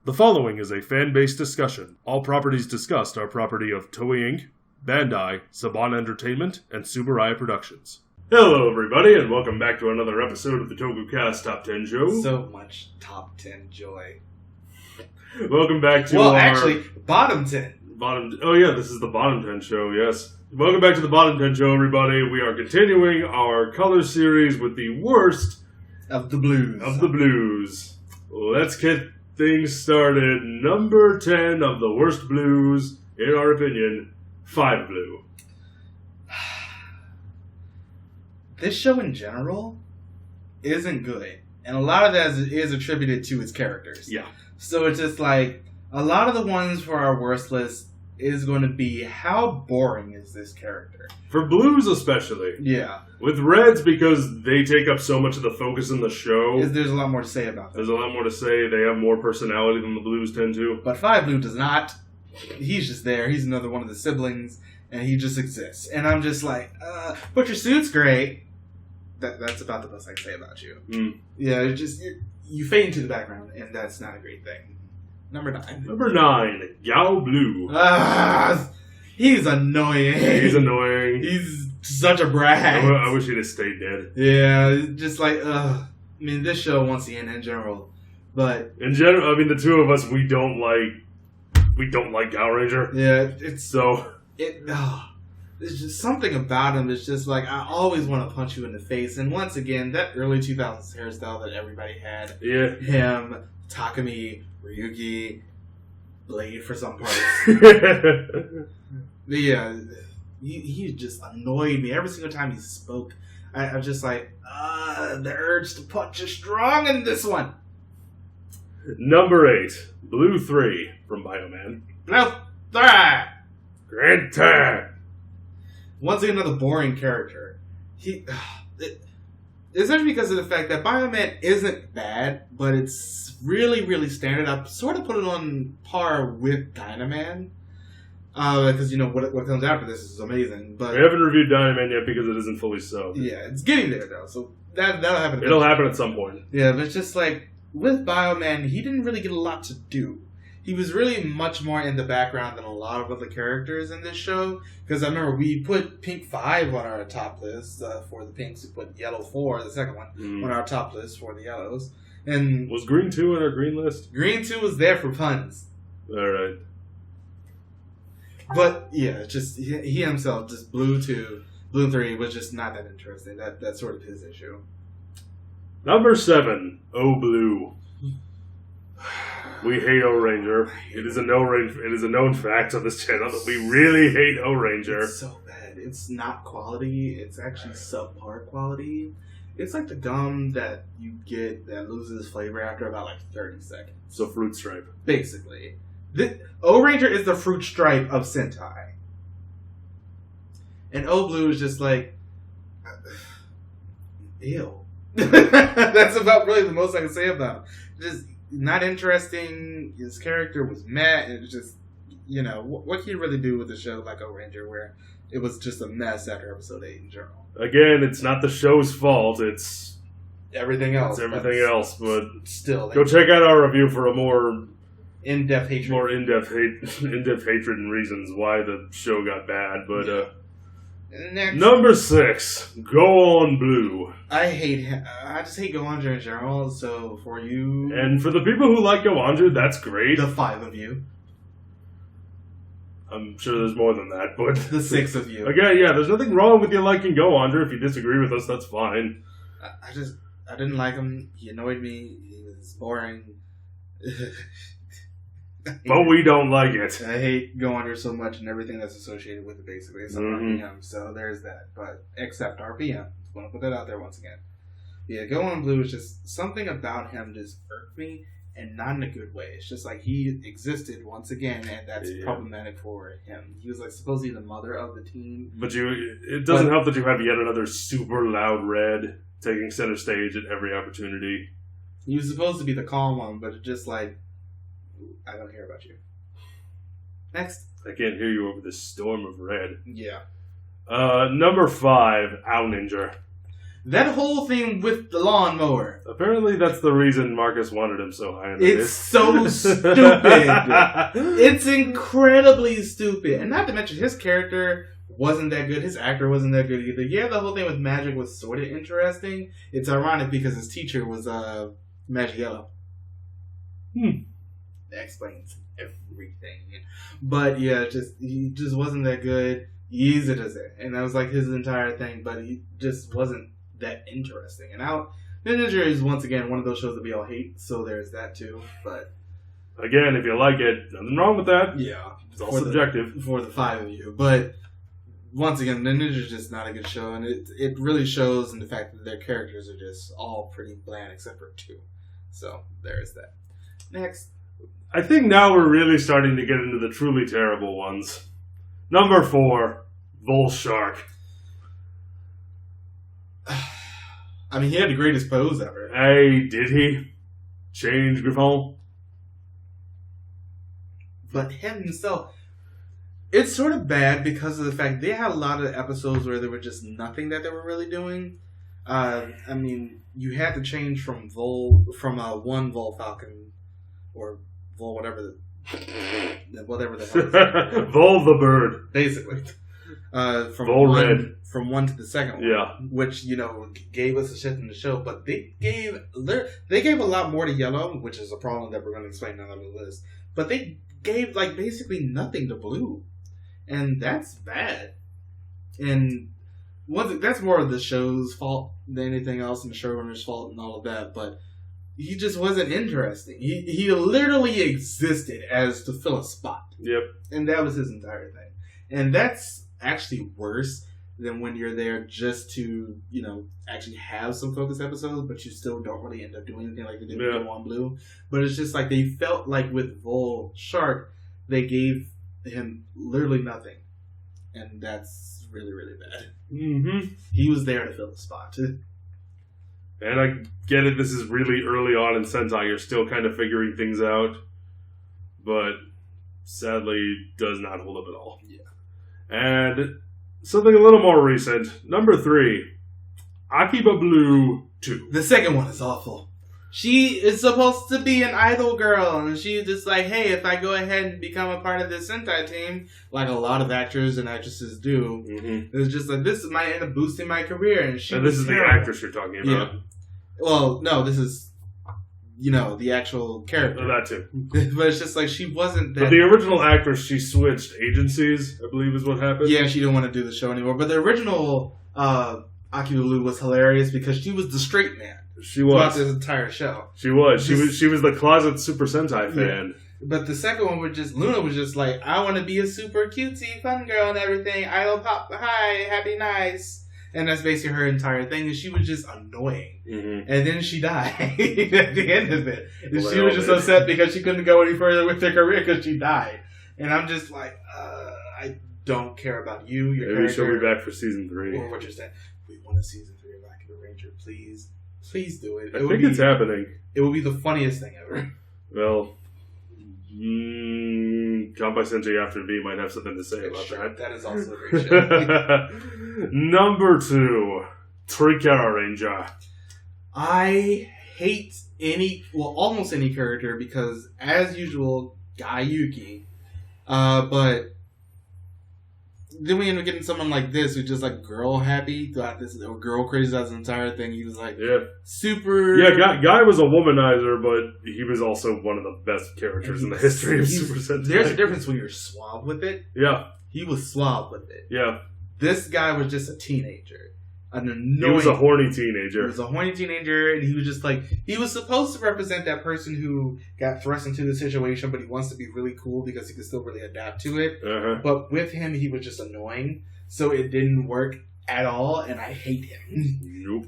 The following is a fan-based discussion. All properties discussed are property of Toei Inc., Bandai, Saban Entertainment, and Subaraya Productions. Hello, everybody, and welcome back to another episode of the Tokucast Top 10 Show. So much Top 10 joy. Welcome back to Bottom 10. Oh yeah, this is the Bottom 10 Show, yes. Welcome back to the Bottom 10 Show, everybody. We are continuing our color series with the worst Of the blues. Let's get things started. Number 10 of the worst blues, in our opinion, 5 Blue. This show in general isn't good. And a lot of that is attributed to its characters. Yeah. So it's just like, a lot of the ones for our worst list is going to be, how boring is this character? For blues especially. Yeah. With reds, because they take up so much of the focus in the show. There's a lot more to say about them. There's a lot more to say. They have more personality than the blues tend to. But 5 Blue does not. He's just there. He's another one of the siblings. And he just exists. And I'm just like, but your suit's great. That's about the best I can say about you. Mm. Yeah, you fade into the background, and that's not a great thing. Number 9. Number 9, Gao Blue. He's annoying. He's such a brat. I wish he'd have stayed dead. Yeah, just like, I mean, this show, once again, in general. But in general, I mean, the two of us, we don't like Gaoranger. Yeah, it's just something about him. It's just like, I always want to punch you in the face. And once again, that early 2000s hairstyle that everybody had. Yeah. Him, Takumi, Ryuki, Blade for some parts. Yeah, he just annoyed me. Every single time he spoke, I was just like, the urge to punch is strong in this one. Number 8, Blue 3 from Bioman. Blue 3! Grand Tag! Once again, another boring character. Especially because of the fact that Bioman isn't bad, but it's really, really standard. I sort of put it on par with Dynaman. Because, what comes after this is amazing. But we haven't reviewed Dynaman yet because it isn't fully subbed. Yeah, it's getting there, though. So that'll happen. It'll happen at some point. Yeah, but it's just like, with Bioman, he didn't really get a lot to do. He was really much more in the background than a lot of other characters in this show. Because I remember we put Pink 5 on our top list for the Pinks. We put Yellow 4, the second one, on our top list for the Yellows. And was Green 2 on our green list? Green 2 was there for puns. Alright. But, yeah, just he himself, just Blue 2, Blue 3 was just not that interesting. That's sort of his issue. Number 7, Oh Blue. We hate OhRanger. It is a known fact on this channel that we really hate OhRanger. It's so bad. It's not quality. It's actually subpar quality. It's like the gum that you get that loses flavor after about 30 seconds. So Fruit Stripe. Basically. OhRanger is the Fruit Stripe of Sentai. And Oh Blue is just like, ew. That's about really the most I can say about him. Just not interesting. His character was meh. It was just, what can you really do with a show like OhRanger where it was just a mess after episode 8 in general? Again, it's not the show's fault. It's everything else. But still, go check out our review for a more in-depth hatred. More in-depth hatred and reasons why the show got bad. But next, number 6, Go-On Blue. I hate him. I just hate Gaoranger in general. So for you, and for the people who like Gaoranger, that's great. The 5 of you. I'm sure there's more than that, but the 6 of you. Again, yeah, there's nothing wrong with you liking Go-Onger. If you disagree with us, that's fine. I didn't like him. He annoyed me. He was boring. But we don't like it. I hate Go-Onger so much and everything that's associated with it, basically. Except RPM, so there's that. But except RPM. Just want to put that out there once again. Yeah, Go-On Blue is just something about him just irked me, and not in a good way. It's just like he existed once again, and that's problematic for him. He was supposedly the mother of the team. But it doesn't help that you have yet another super loud red taking center stage at every opportunity. He was supposed to be the calm one, but it's just like, I don't hear about you. Next. I can't hear you over this storm of red. Yeah. Number 5, OhRanger. That whole thing with the lawnmower. Apparently that's the reason Marcus wanted him so high on the It's so stupid. It's incredibly stupid. And not to mention, his character wasn't that good. His actor wasn't that good either. Yeah, the whole thing with magic was sort of interesting. It's ironic because his teacher was Magic Yellow. That explains everything. But yeah, he just wasn't that good. Easy to say. And that was like his entire thing, but he just wasn't that interesting. And now, Ninja is once again one of those shows that we all hate, so there's that too. But again, if you like it, nothing wrong with that. Yeah. It's all subjective. For the 5 of you. But once again, Ninja is just not a good show, and it really shows in the fact that their characters are just all pretty bland except for 2. So there's that. Next. I think now we're really starting to get into the truly terrible ones. Number 4, Volshark. I mean, he had the greatest pose ever. Hey, did he? Change Griffon? But him himself, it's sort of bad because of the fact they had a lot of episodes where there were just nothing that they were really doing. I mean, you had to change from one Vol Falcon or Vol whatever the hell. Vol the bird, basically. From one to the second one, yeah, which gave us a shift in the show. But they gave a lot more to Yellow, which is a problem that we're going to explain now that we list. But they gave basically nothing to Blue, and that's bad. And that's more of the show's fault than anything else, and the showrunner's fault and all of that. But he just wasn't interesting. He literally existed as to fill a spot. Yep, and that was his entire thing. And that's actually worse than when you're there just to, actually have some focus episodes, but you still don't really end up doing anything like they did with Go on Blue. But it's just like they felt like with Volshark, they gave him literally nothing. And that's really, really bad. Mm-hmm. He was there to fill the spot. And I get it, this is really early on in Sentai. You're still kind of figuring things out. But sadly, does not hold up at all. Yeah. And something a little more recent. Number 3, Akiba Blue 2. The second one is awful. She is supposed to be an idol girl, and she's just like, hey, if I go ahead and become a part of this Sentai team, like a lot of actors and actresses do, it's just like, this might end up boosting my career. And this is the actress you're talking about. Yeah. Well, no, this is, the actual character. Oh, that too. But it's just like, she wasn't that... But the original actress, she switched agencies, I believe is what happened. Yeah, she didn't want to do the show anymore. But the original Akiba Blue was hilarious because she was the straight man. She was. Throughout this entire show. She was. She was the closet Super Sentai fan. Yeah. But the second one Luna was just like, I want to be a super cutesy fun girl and everything. Idol pop, hi, happy, nice. And that's basically her entire thing. And she was just annoying. Mm-hmm. And then she died at the end of it. And she was just upset because she couldn't go any further with her career because she died. And I'm just like, I don't care about you. Maybe she'll be back for season 3. Or what you're saying. We want a season 3 of Akibaranger, please. Please do it. I think it's happening. It will be the funniest thing ever. Well, Kanpai Sensei After V might have something to say about that. That is also a great show. Number 2, Gaoranger. I hate almost any character because, as usual, Guy Yuki. But then we end up getting someone like this who's just like girl happy, or girl crazy. That's the entire thing. He was like super. Yeah, Guy was a womanizer, but he was also one of the best characters in the history of Super Sentai. There's a difference when you're suave with it. Yeah, he was suave with it. Yeah, this guy was just a teenager. He was a horny teenager. He was a horny teenager, and he was just like, he was supposed to represent that person who got thrust into the situation, but he wants to be really cool because he can still really adapt to it. Uh-huh. But with him, he was just annoying, so it didn't work at all, and I hate him. Nope.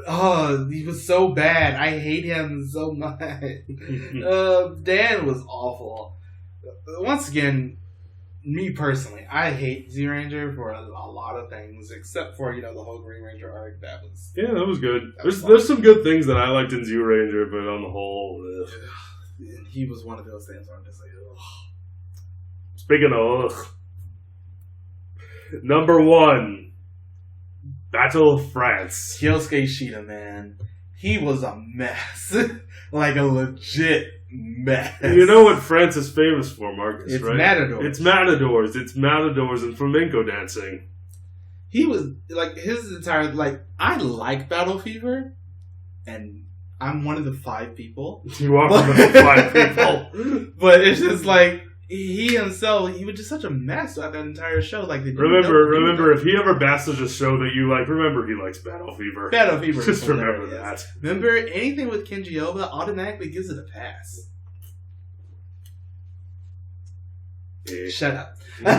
Oh, he was so bad. I hate him so much. Dan was awful. Once again, me personally, I hate Zyuranger for a lot of things, except for, the whole Green Ranger arc. That was good. There's some good things that I liked in Zyuranger, but on the whole, he was one of those things where I'm just like, ugh. Speaking of, number 1, Battle of France. Kyosuke Shida, man. He was a mess. Like a legit mess. You know what France is famous for, Marcus, right? Matadors. It's matadors. It's matadors and flamenco dancing. He was, like, his entire, like, I like Battle Fever, and I'm one of the 5 people. You are one of the 5 people. But it's just like, he himself, he was just such a mess throughout that entire show. Like, remember, if he ever bashes a show that you like, remember he likes Battle Fever. Battle Fever. Just remember that. Remember, anything with Kenji Oba automatically gives it a pass. Yeah. Shut up. But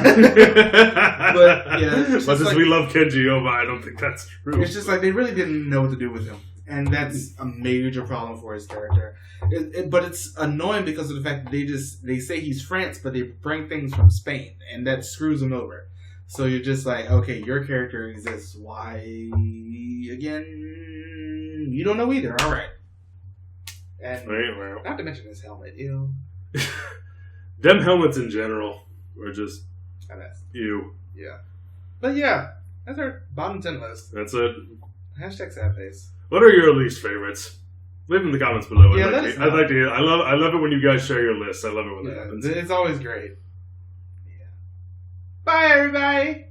yeah, much as we love Kenji Oba, I don't think that's true. It's just like they really didn't know what to do with him. And that's a major problem for his character. But it's annoying because of the fact that they say he's France, but they bring things from Spain, and that screws him over. So you're just like, okay, your character exists. Why, again, you don't know either. All right. And not to mention his helmet, Them helmets in general were just ew. Yeah. But yeah, that's our bottom 10 list. That's it. #sadface. What are your least favorites? Leave them in the comments below. Yeah, I'd like to hear. I love it when you guys share your lists. I love it when that happens. It's always great. Yeah. Bye, everybody.